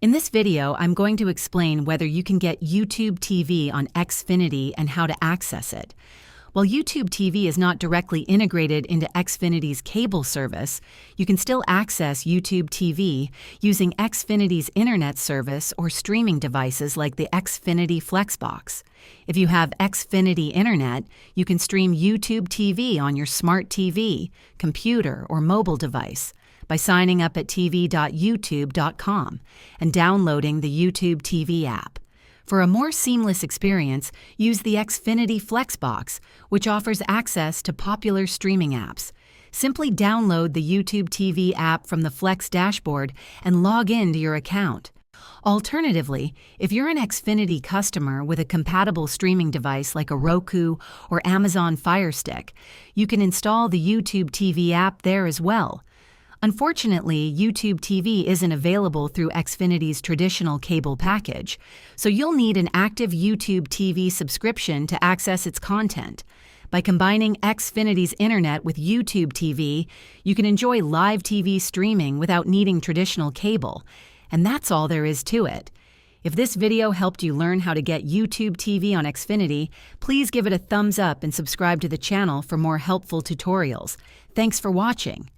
In this video, I'm going to explain whether you can get YouTube TV on Xfinity and how to access it. While YouTube TV is not directly integrated into Xfinity's cable service, you can still access YouTube TV using Xfinity's internet service or streaming devices like the Xfinity Flex box. If you have Xfinity Internet, you can stream YouTube TV on your smart TV, computer, or mobile device by signing up at tv.youtube.com and downloading the YouTube TV app. For a more seamless experience, use the Xfinity Flex box, which offers access to popular streaming apps. Simply download the YouTube TV app from the Flex dashboard and log in to your account. Alternatively, if you're an Xfinity customer with a compatible streaming device like a Roku or Amazon Fire Stick, you can install the YouTube TV app there as well. Unfortunately, YouTube TV isn't available through Xfinity's traditional cable package, so you'll need an active YouTube TV subscription to access its content. By combining Xfinity's internet with YouTube TV, you can enjoy live TV streaming without needing traditional cable. And that's all there is to it. If this video helped you learn how to get YouTube TV on Xfinity, please give it a thumbs up and subscribe to the channel for more helpful tutorials. Thanks for watching.